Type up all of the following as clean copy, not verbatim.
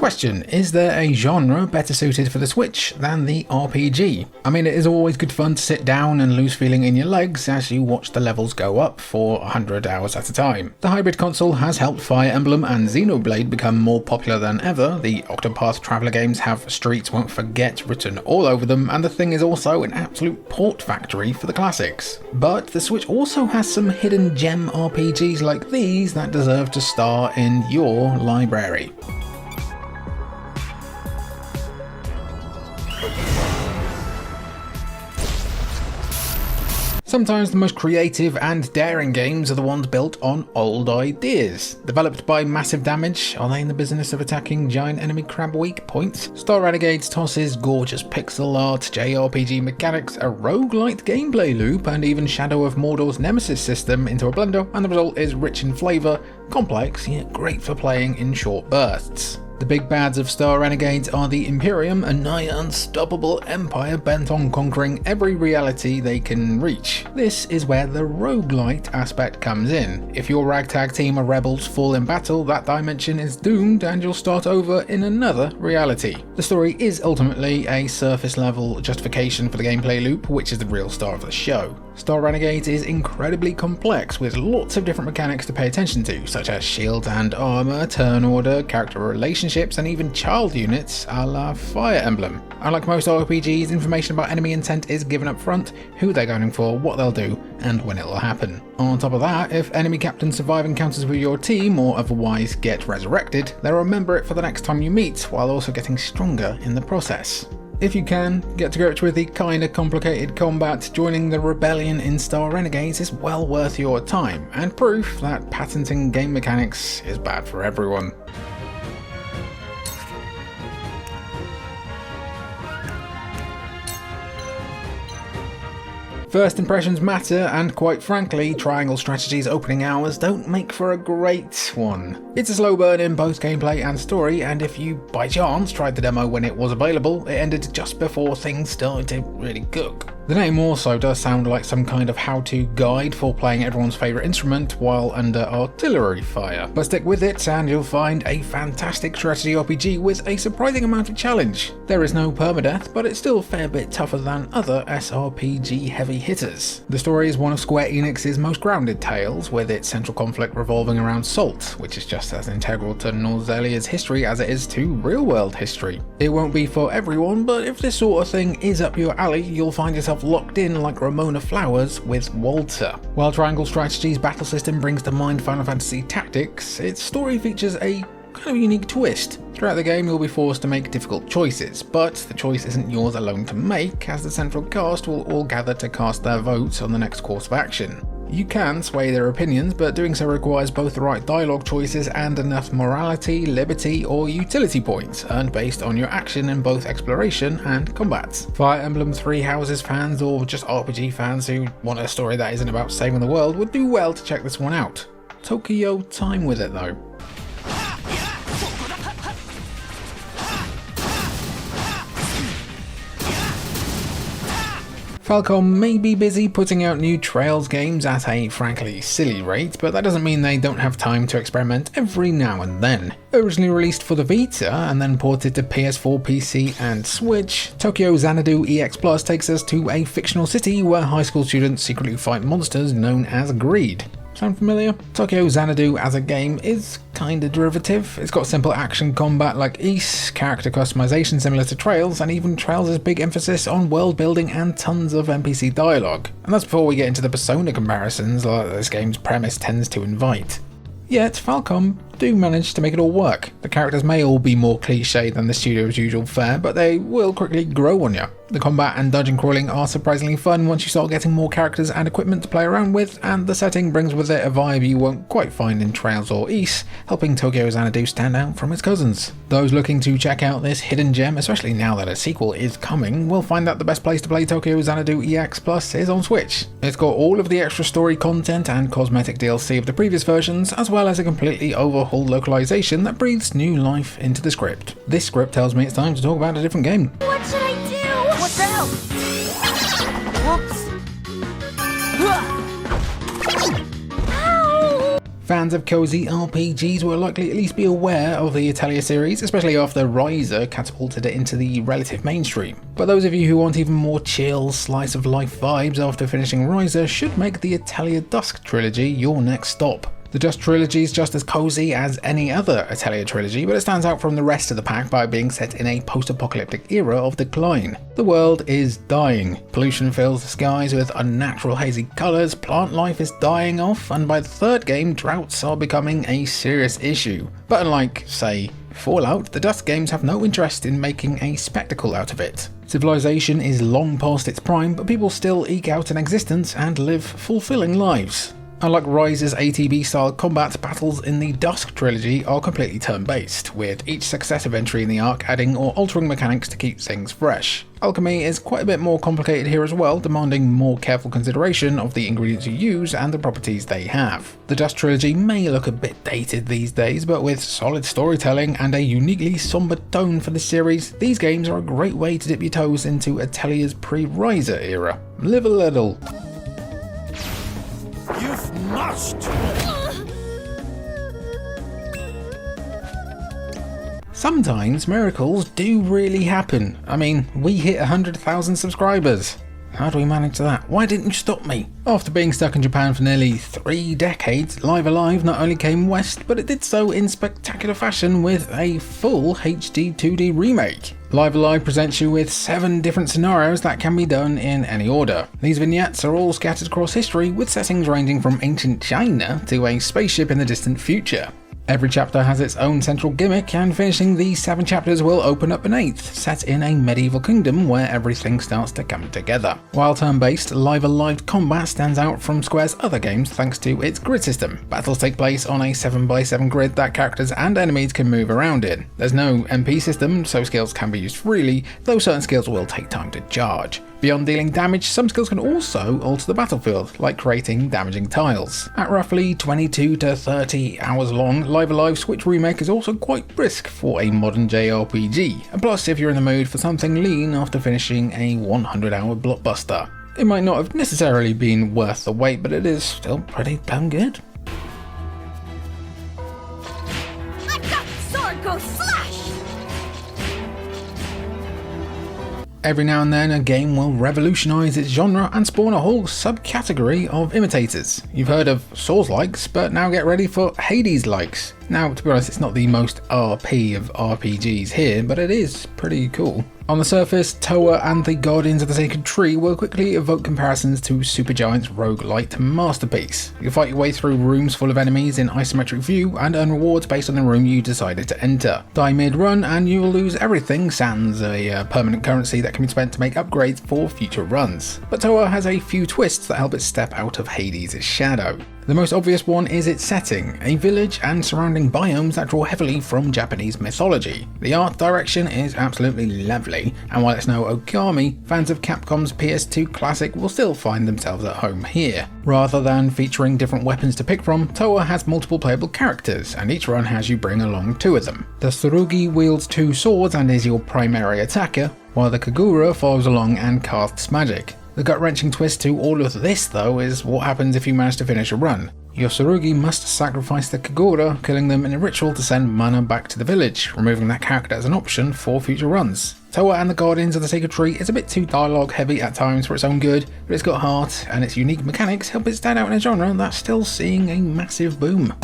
Question, is there a genre better suited for the Switch than the RPG? I mean, it is always good fun to sit down and lose feeling in your legs as you watch the levels go up for 100 hours at a time. The hybrid console has helped Fire Emblem and Xenoblade become more popular than ever, the Octopath Traveler games have Streets Won't Forget written all over them, and the thing is also an absolute port factory for the classics. But the Switch also has some hidden gem RPGs like these that deserve to star in your library. Sometimes the most creative and daring games are the ones built on old ideas. Developed by Massive Damage, are they in the business of attacking giant enemy crab weak points? Star Renegades tosses gorgeous pixel art, JRPG mechanics, a roguelite gameplay loop, and even Shadow of Mordor's Nemesis system into a blender, and the result is rich in flavour, complex yet great for playing in short bursts. The big bads of Star Renegades are the Imperium, a nigh unstoppable empire bent on conquering every reality they can reach. This is where the roguelite aspect comes in. If your ragtag team of rebels fall in battle, that dimension is doomed and you'll start over in another reality. The story is ultimately a surface level justification for the gameplay loop, which is the real star of the show. Star Renegades is incredibly complex with lots of different mechanics to pay attention to, such as shield and armor, turn order, character relationships, and even child units a la Fire Emblem. Unlike most RPGs, information about enemy intent is given up front, who they're going for, what they'll do, and when it will happen. On top of that, if enemy captains survive encounters with your team or otherwise get resurrected, they'll remember it for the next time you meet, while also getting stronger in the process. If you can, get to grips with the kinda complicated combat, joining the rebellion in Star Renegades is well worth your time, and proof that patenting game mechanics is bad for everyone. First impressions matter, and quite frankly, Triangle Strategy's opening hours don't make for a great one. It's a slow burn in both gameplay and story, and if you by chance tried the demo when it was available, it ended just before things started to really cook. The name also does sound like some kind of how-to guide for playing everyone's favourite instrument while under artillery fire. But stick with it and you'll find a fantastic strategy RPG with a surprising amount of challenge. There is no permadeath, but it's still a fair bit tougher than other SRPG heavy hitters. The story is one of Square Enix's most grounded tales, with its central conflict revolving around salt, which is just as integral to Norzelia's history as it is to real-world history. It won't be for everyone, but if this sort of thing is up your alley, you'll find yourself locked in like Ramona Flowers with Walter. While Triangle Strategy's battle system brings to mind Final Fantasy Tactics, its story features a kind of unique twist. Throughout the game you'll be forced to make difficult choices, but the choice isn't yours alone to make, as the central cast will all gather to cast their votes on the next course of action. You can sway their opinions, but doing so requires both the right dialogue choices and enough morality, liberty, or utility points, earned based on your action in both exploration and combat. Fire Emblem Three Houses fans, or just RPG fans who want a story that isn't about saving the world, would do well to check this one out. Tokyo time with it though. Falcom may be busy putting out new Trails games at a frankly silly rate, but that doesn't mean they don't have time to experiment every now and then. Originally released for the Vita and then ported to PS4, PC and Switch, Tokyo Xanadu EX Plus takes us to a fictional city where high school students secretly fight monsters known as greed. Sound familiar? Tokyo Xanadu as a game is kinda derivative. It's got simple action combat like Ys, character customization similar to Trails, and even Trails' big emphasis on world building and tons of NPC dialogue. And that's before we get into the Persona comparisons that this game's premise tends to invite. Yet Falcom do manage to make it all work. The characters may all be more cliche than the studio's usual fare, but they will quickly grow on you. The combat and dungeon crawling are surprisingly fun once you start getting more characters and equipment to play around with, and the setting brings with it a vibe you won't quite find in Trails or Ys, helping Tokyo Xanadu stand out from its cousins. Those looking to check out this hidden gem, especially now that a sequel is coming, will find that the best place to play Tokyo Xanadu EX Plus is on Switch. It's got all of the extra story content and cosmetic DLC of the previous versions, as well as a completely overhauled localization that breathes new life into the script. This script tells me it's time to talk about a different game. What should I do? What's out? Whoops. Fans of cozy RPGs will likely at least be aware of the Atelier series, especially after Riser catapulted it into the relative mainstream. But those of you who want even more chill, slice of life vibes after finishing Riser should make the Atelier Dusk trilogy your next stop. The Dusk trilogy is just as cozy as any other Atelier trilogy, but it stands out from the rest of the pack by being set in a post-apocalyptic era of decline. The world is dying, pollution fills the skies with unnatural hazy colours, plant life is dying off, and by the third game, droughts are becoming a serious issue. But unlike, say, Fallout, the Dusk games have no interest in making a spectacle out of it. Civilization is long past its prime, but people still eke out an existence and live fulfilling lives. Unlike Rise's ATB-style combat, battles in the Dusk trilogy are completely turn-based, with each successive entry in the arc adding or altering mechanics to keep things fresh. Alchemy is quite a bit more complicated here as well, demanding more careful consideration of the ingredients you use and the properties they have. The Dusk trilogy may look a bit dated these days, but with solid storytelling and a uniquely somber tone for the series, these games are a great way to dip your toes into Atelier's pre-Riser era. Live a little. Must. Sometimes miracles do really happen. I mean, we hit 100,000 subscribers. How do we manage that? Why didn't you stop me? After being stuck in Japan for nearly 3 decades, Live Alive not only came west, but it did so in spectacular fashion with a full HD 2D remake. Live Alive presents you with 7 different scenarios that can be done in any order. These vignettes are all scattered across history, with settings ranging from ancient China to a spaceship in the distant future. Every chapter has its own central gimmick, and finishing these 7 chapters will open up an 8th, set in a medieval kingdom where everything starts to come together. While turn-based, Live Alive combat stands out from Square's other games thanks to its grid system. Battles take place on a 7x7 grid that characters and enemies can move around in. There's no MP system, so skills can be used freely, though certain skills will take time to charge. Beyond dealing damage, some skills can also alter the battlefield, like creating damaging tiles. At roughly 22 to 30 hours long, Live Alive Switch Remake is also quite brisk for a modern JRPG, and plus if you're in the mood for something lean after finishing a 100-hour blockbuster. It might not have necessarily been worth the wait, but it is still pretty damn good. Let that sword go slash! Every now and then a game will revolutionise its genre and spawn a whole subcategory of imitators. You've heard of Souls-likes, but now get ready for Hades-likes. Now, to be honest, it's not the most RP of RPGs here, but it is pretty cool. On the surface, Toa and the Guardians of the Sacred Tree will quickly evoke comparisons to Supergiant's roguelite masterpiece. You'll fight your way through rooms full of enemies in isometric view and earn rewards based on the room you decided to enter. Die mid-run and you will lose everything sans a permanent currency that can be spent to make upgrades for future runs. But Toa has a few twists that help it step out of Hades' shadow. The most obvious one is its setting, a village and surrounding biomes that draw heavily from Japanese mythology. The art direction is absolutely lovely, and while it's no Okami, fans of Capcom's PS2 classic will still find themselves at home here. Rather than featuring different weapons to pick from, Toa has multiple playable characters, and each run has you bring along 2 of them. The Tsurugi wields 2 swords and is your primary attacker, while the Kagura follows along and casts magic. The gut-wrenching twist to all of this, though, is what happens if you manage to finish a run. Your Tsurugi must sacrifice the Kagura, killing them in a ritual to send mana back to the village, removing that character as an option for future runs. Toa and the Guardians of the Sacred Tree is a bit too dialogue heavy at times for its own good, but it's got heart, and its unique mechanics help it stand out in a genre that's still seeing a massive boom.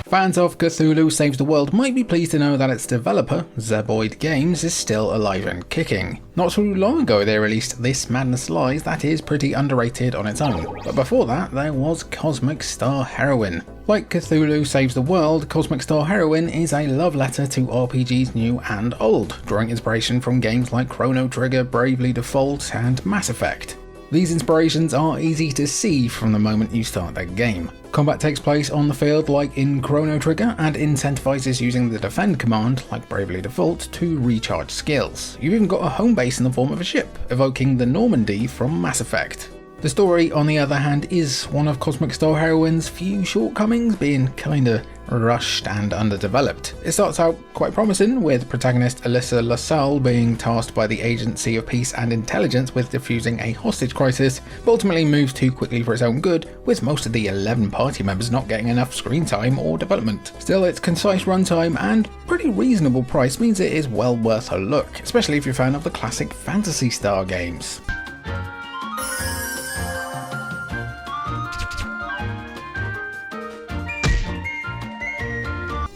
Fans of Cthulhu Saves the World might be pleased to know that its developer, Zeboid Games, is still alive and kicking. Not too long ago they released This Madness Lies that is pretty underrated on its own, but before that there was Cosmic Star Heroine. Like Cthulhu Saves the World, Cosmic Star Heroine is a love letter to RPGs new and old, drawing inspiration from games like Chrono Trigger, Bravely Default, and Mass Effect. These inspirations are easy to see from the moment you start the game. Combat takes place on the field like in Chrono Trigger and incentivizes using the defend command like Bravely Default to recharge skills. You've even got a home base in the form of a ship, evoking the Normandy from Mass Effect. The story, on the other hand, is one of Cosmic Star Heroine's few shortcomings, being kinda rushed and underdeveloped. It starts out quite promising, with protagonist Alyssa LaSalle being tasked by the Agency of Peace and Intelligence with defusing a hostage crisis, but ultimately moves too quickly for its own good, with most of the 11 party members not getting enough screen time or development. Still, its concise runtime and pretty reasonable price means it is well worth a look, especially if you're a fan of the classic Phantasy Star games.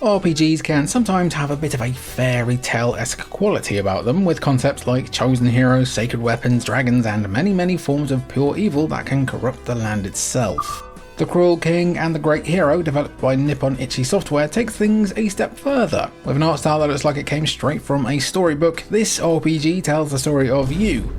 RPGs can sometimes have a bit of a fairy tale-esque quality about them, with concepts like chosen heroes, sacred weapons, dragons, and many forms of pure evil that can corrupt the land itself. The Cruel King and the Great Hero, developed by Nippon Ichi Software, takes things a step further. With an art style that looks like it came straight from a storybook, this RPG tells the story of you,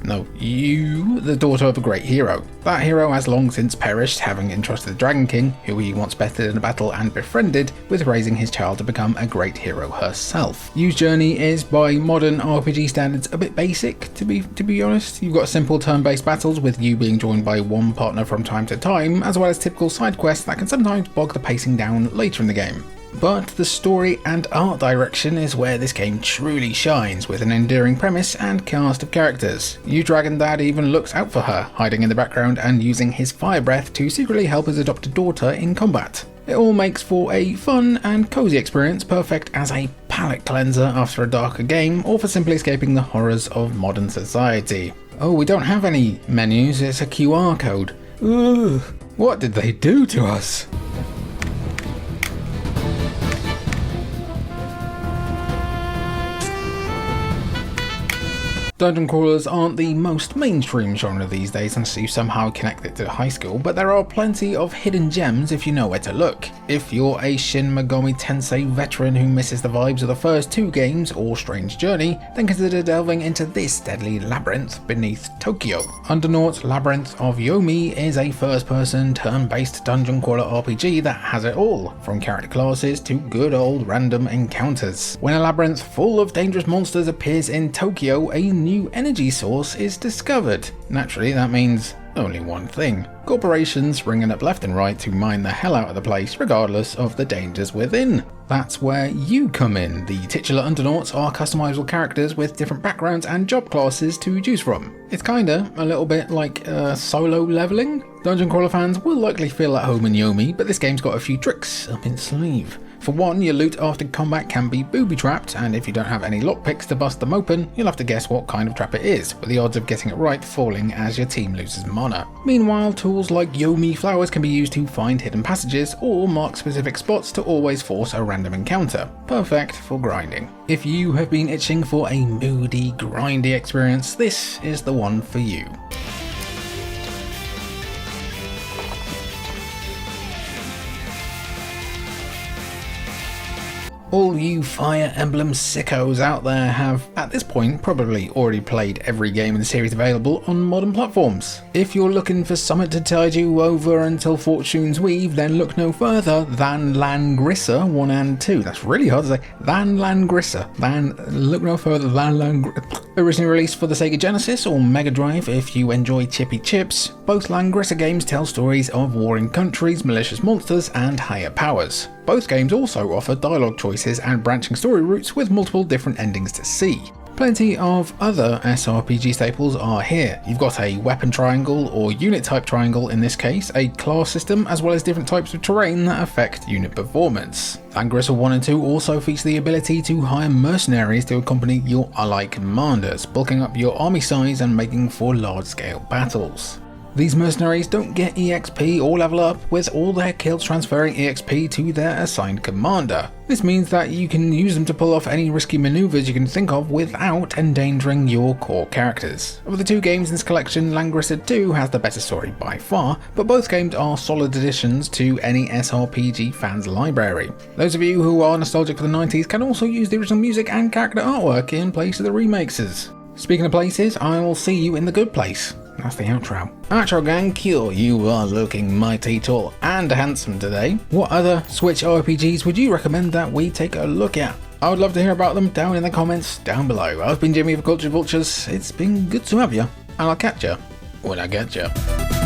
the daughter of a great hero. That hero has long since perished, having entrusted the Dragon King, who he once bettered in a battle and befriended, with raising his child to become a great hero herself. Yu's journey is, by modern RPG standards, a bit basic, to be honest. You've got simple turn-based battles, with you being joined by one partner from time to time, as well as typical side quests that can sometimes bog the pacing down later in the game. But the story and art direction is where this game truly shines, with an endearing premise and cast of characters. Yu Dragon Dad even looks out for her, hiding in the background and using his fire breath to secretly help his adopted daughter in combat. It all makes for a fun and cozy experience, perfect as a palate cleanser after a darker game, or for simply escaping the horrors of modern society. Oh, we don't have any menus, it's a QR code. Ugh, what did they do to us? Dungeon crawlers aren't the most mainstream genre these days unless you somehow connect it to high school, but there are plenty of hidden gems if you know where to look. If you're a Shin Megami Tensei veteran who misses the vibes of the first two games or Strange Journey, then consider delving into this deadly labyrinth beneath Tokyo. Undernaut Labyrinth of Yomi is a first-person, turn-based dungeon crawler RPG that has it all, from character classes to good old random encounters. When a labyrinth full of dangerous monsters appears in Tokyo, a new energy source is discovered. Naturally, that means only one thing: corporations springing up left and right to mine the hell out of the place, regardless of the dangers within. That's where you come in. The titular Undernauts are customizable characters with different backgrounds and job classes to choose from. It's kinda a little bit like solo leveling. Dungeon crawler fans will likely feel at home in Yomi, but this game's got a few tricks up its sleeve. For one, your loot after combat can be booby-trapped, and if you don't have any lockpicks to bust them open, you'll have to guess what kind of trap it is, with the odds of getting it right falling as your team loses mana. Meanwhile, tools like Yomi flowers can be used to find hidden passages or mark specific spots to always force a random encounter. Perfect for grinding. If you have been itching for a moody, grindy experience, this is the one for you. All you Fire Emblem sickos out there have, at this point, probably already played every game in the series available on modern platforms. If you're looking for something to tide you over until fortunes weave, then look no further than Langrissa 1 and 2. That's really hard to say. Than Langrissa. Look no further than Langrissa. Originally released for the Sega Genesis or Mega Drive if you enjoy chippy chips, both Langrissa games tell stories of warring countries, malicious monsters, and higher powers. Both games also offer dialogue choices and branching story routes with multiple different endings to see. Plenty of other SRPG staples are here. You've got a weapon triangle or unit type triangle in this case, a class system, as well as different types of terrain that affect unit performance. Langrissa 1 and 2 also feature the ability to hire mercenaries to accompany your ally commanders, bulking up your army size and making for large scale battles. These mercenaries don't get EXP or level up, with all their kills transferring EXP to their assigned commander. This means that you can use them to pull off any risky maneuvers you can think of without endangering your core characters. Of the two games in this collection, Langrissa 2 has the better story by far, but both games are solid additions to any SRPG fan's library. Those of you who are nostalgic for the 90s can also use the original music and character artwork in place of the remakes. Speaking of places, I will see you in the good place. That's the outro. Outro gang, Cure, you are looking mighty tall and handsome today. What other Switch RPGs would you recommend that we take a look at? I would love to hear about them down in the comments down below. I've been Jimmy of Culture Vultures. It's been good to have you, and I'll catch you when I get you.